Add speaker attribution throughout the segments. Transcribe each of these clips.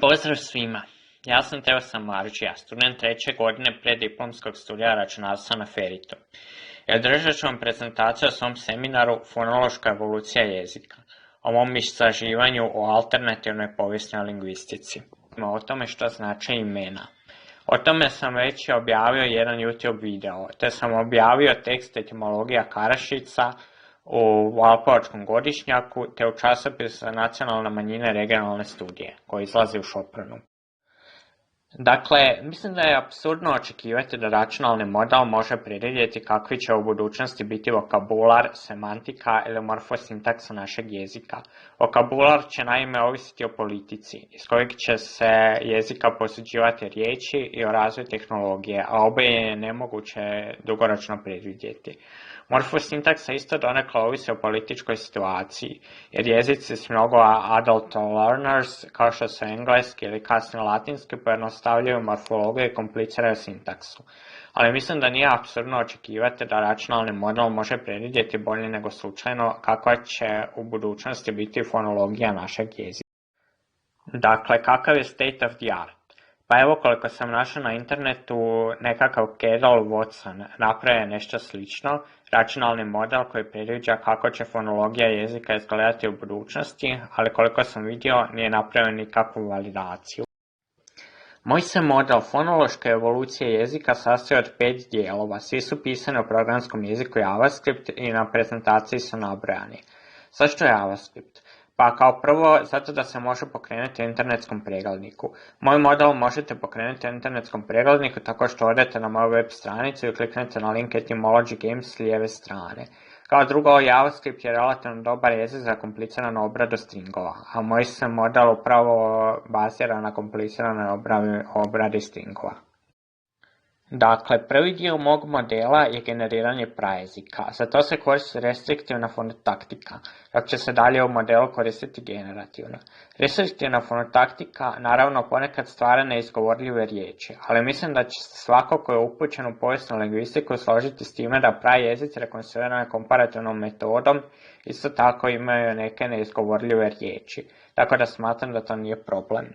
Speaker 1: Pozdrav svima, ja sam Teo Samarđija, student 3. godine preddiplomskog studija računarstva na FERIT-u. I održat ću vam prezentaciju o svom seminaru Fonološka evolucija jezika, o mom istraživanju o alternativnoj povijesnoj lingvistici. O tome što znače imena. O tome sam već objavio jedan YouTube video, te sam objavio tekst etimologija Karašica u Valpovačkom godišnjaku, te u časopisu Nacionalne manjine regionalne studije, koji izlazi u Šopranu. Dakle, mislim da je apsurdno očekivati da računalni model može predvidjeti kakvi će u budućnosti biti vokabular, semantika ili morfosintaksa našeg jezika. Vokabular će naime ovisiti o politici, iz kojeg će se jezika posuđivati riječi i o razvoju tehnologije, a oboje je nemoguće dugoročno predvidjeti. Morfosintaksa isto donekle ovisi o političkoj situaciji, jer jezici s mnogo adult learners, kao što su engleski ili kasnije latinski, pojednostavljaju morfologiju i kompliciraju sintaksu. Ali mislim da nije apsurdno očekivati da računalni model može predvidjeti bolje nego slučajno kakva će u budućnosti biti fonologija našeg jezika. Dakle, kakav je state of the art? Pa evo, koliko sam našao na internetu, nekakav Cadel Watson napravio nešto slično, računalni model koji predviđa kako će fonologija jezika izgledati u budućnosti, ali koliko sam vidio nije napravio nikakvu validaciju. Moj se model fonološke evolucije jezika sastoji od 5 dijelova, svi su pisani u programskom jeziku JavaScript i na prezentaciji su nabrojani. Zašto JavaScript? Pa kao prvo, zato da se može pokrenuti u internetskom pregledniku. Moj model možete pokrenuti u internetskom pregledniku tako što odete na moju web stranicu i kliknete na link Etymology Games s lijeve strane. Kao drugo, JavaScript je relativno dobar jezik za kompliciranu obradu stringova, a moj se model upravo bazira na kompliciranoj obradi stringova. Dakle, prvi dio mog modela je generiranje prajezika. Za to se koristi restriktivna fonotaktika, dok će se dalje u modelu koristiti generativna. Restriktivna fonotaktika naravno ponekad stvara neizgovorljive riječi, ali mislim da će se svako ko je upućen u povijesnu lingvistiku složiti s time da prajezici rekonstruirane komparativnom metodom isto tako imaju neke neizgovorljive riječi, tako da smatram da to nije problem.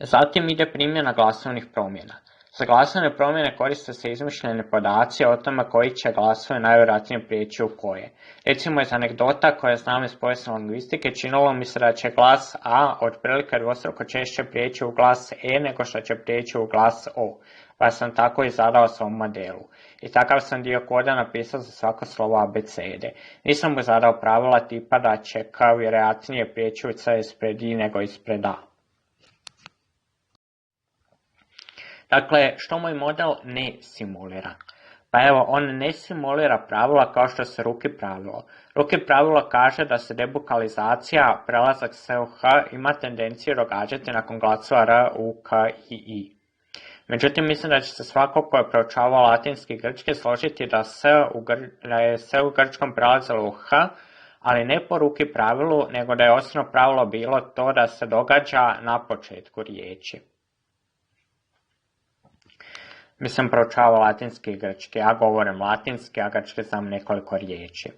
Speaker 1: Zatim ide primjena glasovnih promjena. Za glasovne promjene koriste se izmišljene podaci o tome koji će glasovi najvjerojatnije prijeći u koje. Recimo iz anegdota koje znam iz povijesne lingvistike, činilo mi se da će glas A otprilike dvostruko češće prijeći u glas E nego što će prijeći u glas O, pa sam tako i zadao svom modelu. I takav sam dio koda napisao za svako slovo abecede. Nisam mu zadao pravila tipa da će K vjerojatnije prijeći u C ispred I nego ispred A. Dakle, što moj model ne simulira? Pa evo, on ne simulira pravila kao što se ruki pravilo. Ruki pravilo kaže da se debukalizacija, prelazak S u H, ima tendenciju događati nakon glasova R, U, K i I. Međutim, mislim da će se svako ko je proučavao latinski i grčki složiti da je S u grčkom prelazilo u H, ali ne po ruki pravilu, nego da je osnovno pravilo bilo to da se događa na početku riječi. Mislim, proučavao latinski i grčki, ja govorim latinski, a grčki znam nekoliko riječi.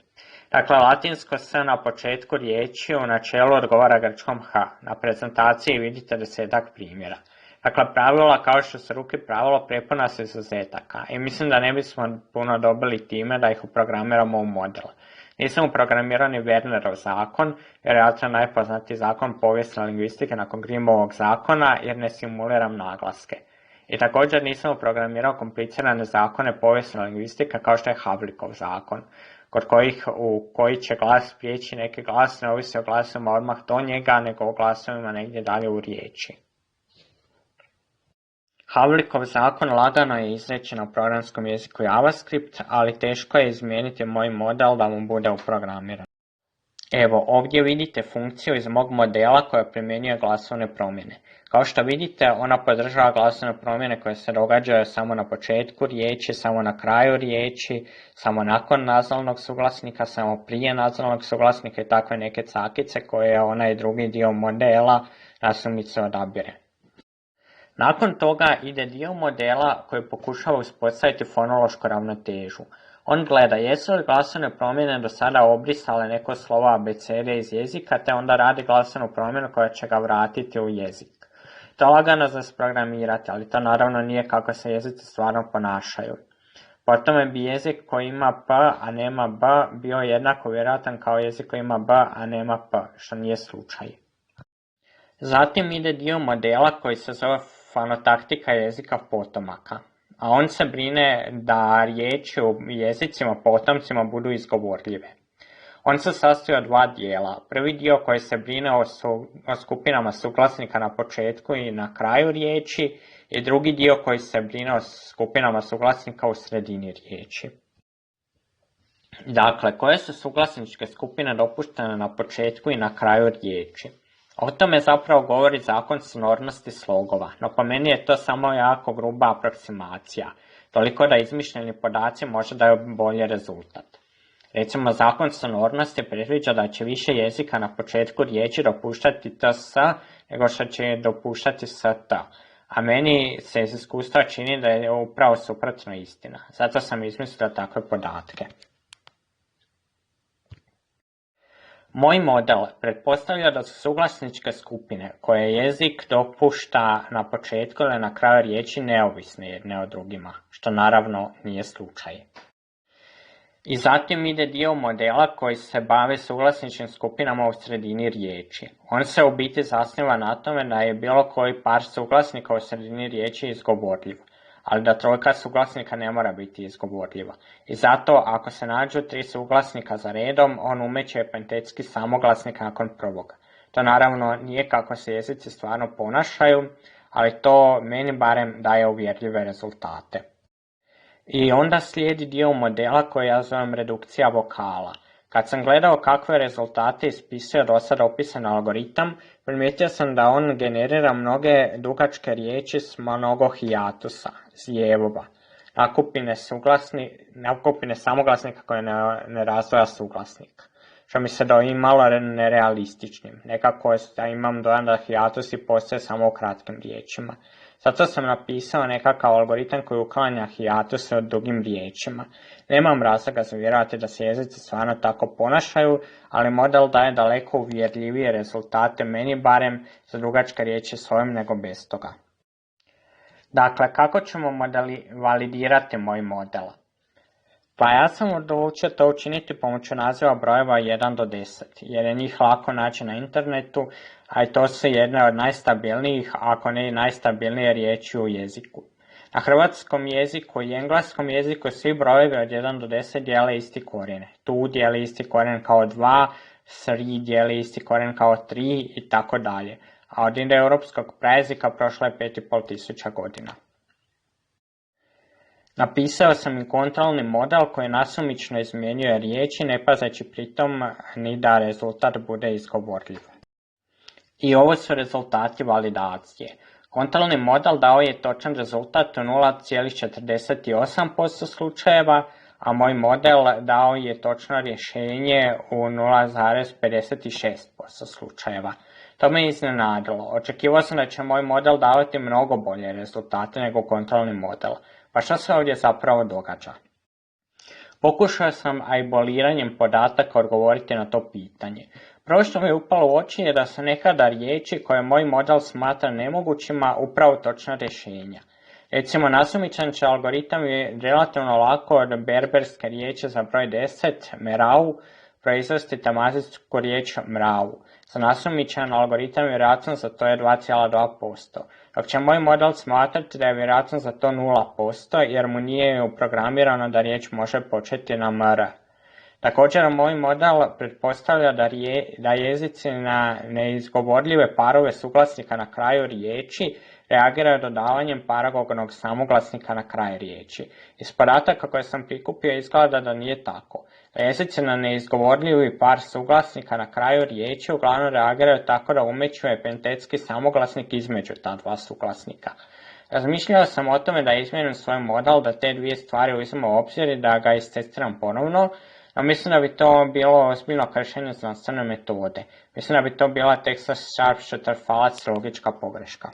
Speaker 1: Dakle, latinsko S na početku riječi u načelu odgovara grčkom H. Na prezentaciji vidite 10 primjera. Dakle, pravila kao što su ruki pravilo prepuna su izuzetaka i mislim da ne bismo puno dobili time da ih uprogramiramo u model. Nisam uprogramirao ni Wernerov zakon, vjerojatno najpoznatiji zakon povijesne lingvistike nakon Grimmovog zakona, jer ne simuliram naglaske. I također nisam uprogramirao komplicirane zakone povijesne lingvistike kao što je Havlikov zakon, kod koji će glas prijeći neki glas ne ovisi o glasovima odmah do njega, nego o glasovima negdje dalje u riječi. Havlikov zakon lagano je izrečen u programskom jeziku JavaScript, ali teško je izmijeniti moj model da mu bude uprogramiran. Evo, ovdje vidite funkciju iz mog modela koja primjenjuje glasovne promjene. Kao što vidite, ona podržava glasovne promjene koje se događaju samo na početku riječi, samo na kraju riječi, samo nakon nazalnog suglasnika, samo prije nazalnog suglasnika i takve neke cakice koje onaj drugi dio modela nasumice odabire. Nakon toga ide dio modela koji pokušava uspostaviti fonološku ravnotežu. On gleda jesu li glasovne promjene do sada obrisale neko slovo abecede iz jezika, te onda radi glasovnu promjenu koja će ga vratiti u jezik. To je lagano za sprogramirati, ali to naravno nije kako se jezici stvarno ponašaju. Po tome bi jezik koji ima P, a nema B, bio jednako vjerojatan kao jezik koji ima B, a nema P, što nije slučaj. Zatim ide dio modela koji se zove fonotaktika jezika potomaka, a on se brine da riječi u jezicima potomcima budu izgovorljive. On se sastoji od dva dijela. Prvi dio koji se brine o skupinama suglasnika na početku i na kraju riječi i drugi dio koji se brine o skupinama suglasnika u sredini riječi. Dakle, koje su suglasničke skupine dopuštene na početku i na kraju riječi? O tome zapravo govori zakon sonornosti slogova, no po meni je to samo jako gruba aproksimacija, toliko da izmišljeni podaci možda daju bolji rezultat. Recimo, zakon sonornosti predviđa da će više jezika na početku riječi dopuštati ts nego što će dopuštati st, a meni se iz iskustva čini da je upravo suprotno istina, zato sam izmislio takve podatke. Moj model pretpostavlja da su suglasničke skupine koje jezik dopušta na početku ili na kraju riječi neovisne jedne od drugima, što naravno nije slučaj. I zatim ide dio modela koji se bavi suglasničkim skupinama u sredini riječi. On se u biti zasniva na tome da je bilo koji par suglasnika u sredini riječi izgovorljiv, ali da trojka suglasnika ne mora biti izgovorljiva. I zato, ako se nađu 3 suglasnika za redom, on umeće epentetski samoglasnik nakon prvog. To naravno nije kako se jezici stvarno ponašaju, ali to meni barem daje uvjerljive rezultate. I onda slijedi dio modela koji ja zovem redukcija vokala. Kad sam gledao kakve rezultate ispisuje do sada opisan algoritam, primijetio sam da on generira mnoge dugačke riječi s mnogo hijatusa, zjevova, nakupine samoglasnika koje ne razdvaja suglasnik, što mi se doji malo nerealističnim. Nekako imam dojam da hijatusi postoje samo u kratkim riječima. Zato sam napisao nekakav algoritam koji uklanja hijatuse od dugim riječima. Nemam razloga za vjerovati da se jezici stvarno tako ponašaju, ali model daje daleko uvjerljivije rezultate, meni barem za dugačke riječi s ovim nego bez toga. Dakle, kako ćemo validirati moj model? Pa ja sam odlučio to učiniti pomoću naziva brojeva 1 do 10, jer je njih lako naći na internetu, a i to su jedne od najstabilnijih, ako ne i najstabilnije riječi u jeziku. Na hrvatskom jeziku i engleskom jeziku svi brojevi od 1 do 10 dijele isti korijen. Tu dijeli isti korijen kao 2, 3 dijeli isti korijen kao 3 i tako dalje. A od indoeuropskog prajezika prošlo je 5500 godina. Napisao sam i kontrolni model koji nasumično izmjenjuje riječi, ne pazeći pritom ni da rezultat bude izgovorljiv. I ovo su rezultati validacije. Kontrolni model dao je točan rezultat u 0,48% slučajeva, a moj model dao je točno rješenje u 0,56% slučajeva. To me iznenadilo. Očekivao sam da će moj model davati mnogo bolje rezultate nego kontrolni model. Pa što se ovdje zapravo događa? Pokušao sam aiboliranjem podataka odgovoriti na to pitanje. Prvo što mi je upalo u oči je da su nekada riječi koje moj model smatra nemogućima upravo točna rješenja. Recimo, nasumičan će algoritam je relativno lako od berberske riječi za broj 10, merau, proizvesti tamazijsku riječ mravu. Za nasumičan algoritam vjerojatnost za to je 2,2%, dok će moj model smatrati da je vjerojatnost za to 0%, jer mu nije uprogramirano da riječ može početi na mr. Također, moj model pretpostavlja da jezici na neizgovorljive parove suglasnika na kraju riječi reagiraju dodavanjem paragonog samoglasnika na kraj riječi. Iz podataka koje sam prikupio izgleda da nije tako. Jezici na neizgovorljivi par suglasnika na kraju riječi uglavnom reagiraju tako da umeću epentetski samoglasnik između ta dva suglasnika. Razmišljao sam o tome da izmijenim svoj model, da te dvije stvari uzmem u obzir i da ga istestiram ponovno, no mislim da bi to bilo ozbiljno kršenje znanstvene metode. Mislim da bi to bila Texas Sharpshooter falac logička pogreška.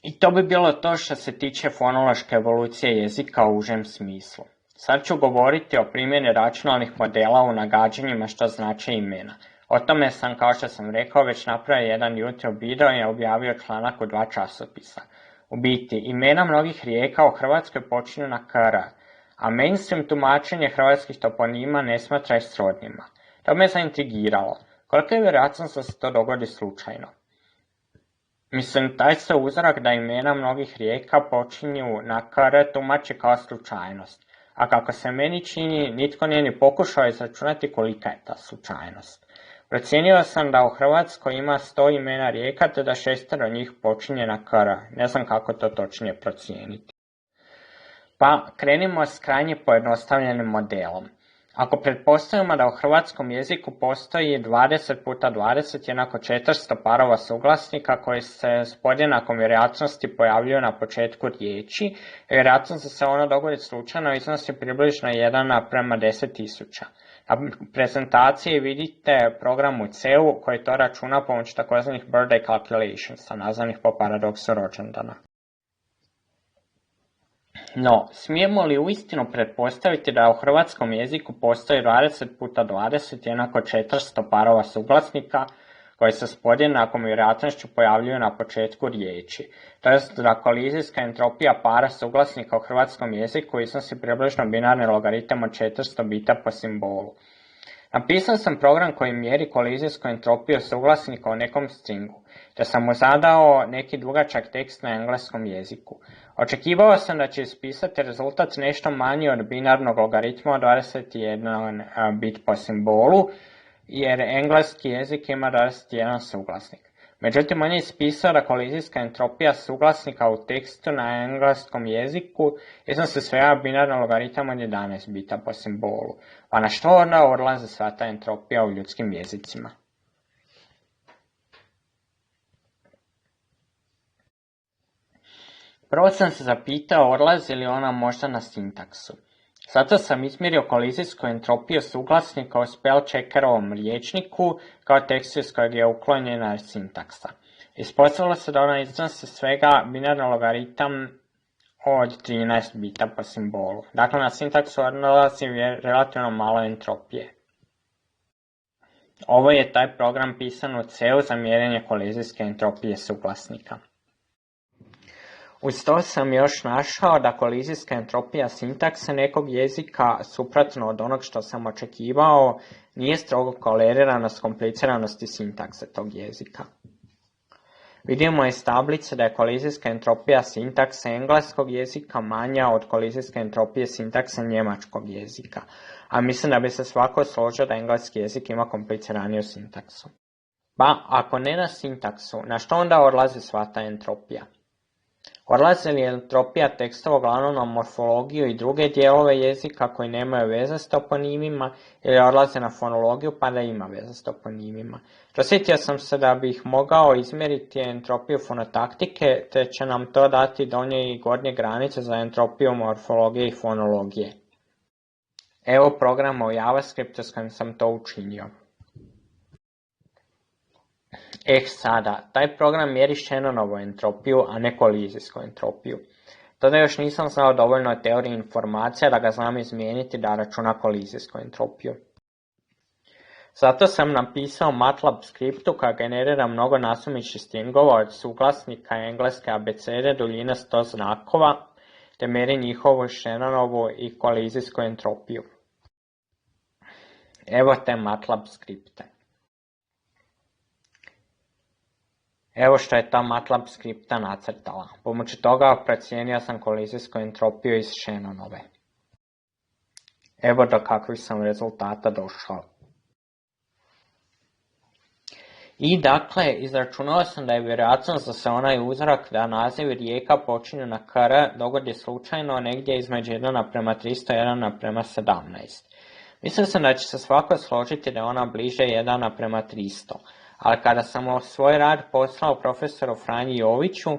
Speaker 1: I to bi bilo to što se tiče fonološke evolucije jezika u užem smislu. Sad ću govoriti o primjeni računalnih modela u nagađanjima što znače imena. O tome sam, kao što sam rekao, već napravio jedan YouTube video i objavio članak u 2 časopisa. U biti, imena mnogih rijeka u Hrvatskoj počinju na kr, a mainstream tumačenje hrvatskih toponima ne smatra ih srodnima. To me zaintrigiralo. Kolika je vjerojatnost da se to dogodi slučajno? Mislim, taj se uzorak da imena mnogih rijeka počinju na kr tumači kao slučajnost, a kako se meni čini, nitko nije ni pokušao izračunati kolika je ta slučajnost. Procijenio sam da u Hrvatskoj ima 100 imena rijeka, te da 6 njih počinje na kr. Ne znam kako to točnije procijeniti. Pa krenimo s krajnje pojednostavljenim modelom. Ako pretpostavimo da u hrvatskom jeziku postoji 20 puta 20 jednako 400 parova suglasnika koji se s podjednakom vjerojatnosti pojavljuju na početku riječi, vjerojatnost da se ono dogodi slučajno iznosi približno 1:10.000. Na prezentaciji vidite program u C-u koji to računa pomoću takozvanih birthday calculationsa, nazvanih po paradoksu rođendana. No, smijemo li uistinu pretpostaviti da u hrvatskom jeziku postoji 20 puta 20 jednako 400 parova suglasnika koji se s podjednakom vjerojatnošću pojavljuju na početku riječi, to jest da kolizijska entropija para suglasnika u hrvatskom jeziku iznosi približno binarni logaritam od 400 bita po simbolu. Napisao sam program koji mjeri kolizijsku entropiju suglasnika u nekom stringu, te sam mu zadao neki dugačak tekst na engleskom jeziku. Očekivao sam da će ispisati rezultat nešto manji od binarnog logaritma od 21 bit po simbolu, jer engleski jezik ima 21 suglasnik. Međutim, on je ispisao da kolizijska entropija suglasnika u tekstu na engleskom jeziku iznosi svega binarni logaritam od 11 bita po simbolu. Pa na što onda odlazi sva ta entropija u ljudskim jezicima? Prvo sam se zapitao odlazi li ona možda na sintaksu. Zato sam izmjerio kolizijsku entropiju suglasnika u spell checkerovom riječniku kao tekstu iz kojeg je uklonjena sintaksa. Ispostavilo se da ona iznosi svega binarni logaritam od 13 bita po simbolu. Dakle, na sintaksu odlazi relativno malo entropije. Ovo je taj program pisan u C-u za mjerenje kolizijske entropije suglasnika. Uz to sam još našao da kolizijska entropija sintakse nekog jezika, suprotno od onog što sam očekivao, nije strogo kolerirana s kompliciranosti sintakse tog jezika. Vidimo iz tablice da je kolizijska entropija sintakse engleskog jezika manja od kolizijske entropije sintakse njemačkog jezika, a mislim da bi se svako složio da engleski jezik ima kompliciraniju sintaksu. Pa, ako ne na sintaksu, na što onda odlazi sva ta entropija? Odlazi li entropija tekstova uglavnom na morfologiju i druge dijelove jezika koji nemaju veze s toponimima, ili odlazi na fonologiju pa da ima veze s toponimima? Dosjetio sam se da bih mogao izmjeriti entropiju fonotaktike, te će nam to dati donje i gornje granice za entropiju morfologije i fonologije. Evo programa u JavaScriptu s kojim sam to učinio. Sada, taj program mjeri Shannonovu entropiju, a ne kolizijsku entropiju. Tada još nisam znao dovoljno o teoriji informacija da ga znam izmijeniti da računa kolizijsku entropiju. Zato sam napisao MATLAB skriptu koja generira mnogo nasumičnih stringova od suglasnika engleske abecede duljine 100 znakova, te mjeri njihovu Shannonovu i kolizijsku entropiju. Evo te MATLAB skripte. Evo što je ta MATLAB skripta nacrtala. Pomoću toga procijenio sam kolizijsku entropiju iz Shannonove. Evo do kakvih sam rezultata došao. I dakle, izračunao sam da je vjerojatnost da se onaj uzorak da naziv rijeka počinju na kr dogodi slučajno negdje između 1:300 i 1:17. Mislio sam da će se svako složiti da je ona bliže 1:300. Ali kada sam svoj rad poslao profesoru Franji Joviću,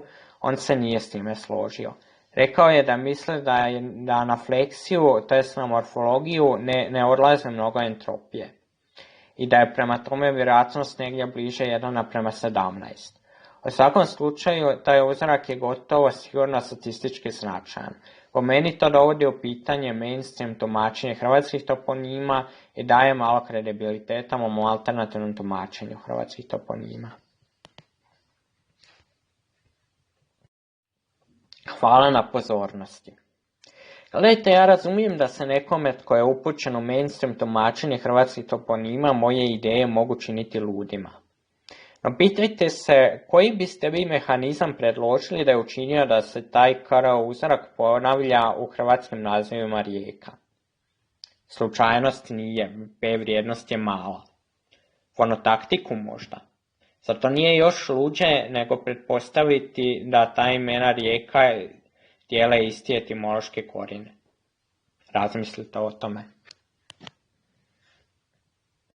Speaker 1: on se nije s time složio. Rekao je da misli da na fleksiju, to jest na morfologiju, ne odlaze mnogo entropije. I da je prema tome vjerojatnost negdje bliže 1:17. U svakom slučaju, taj uzorak je gotovo sigurno statistički značajan. Po meni to dovodi u pitanje mainstream tumačenje hrvatskih toponima i daje malo kredibiliteta ovom alternativnom tumačenju hrvatskih toponima. Hvala na pozornosti. Gledajte, ja razumijem da se nekome tko je upućen u mainstream tumačenje hrvatskih toponima moje ideje mogu činiti ludima. No pitajte se koji biste vi mehanizam predložili da je učinio da se taj KR uzorak ponavlja u hrvatskim nazivima rijeka. Slučajnost nije, P vrijednost je mala. Fonotaktiku možda. Zar to nije još luđe nego pretpostaviti da ta imena rijeka dijele isti etimološke korijene? Razmislite o tome.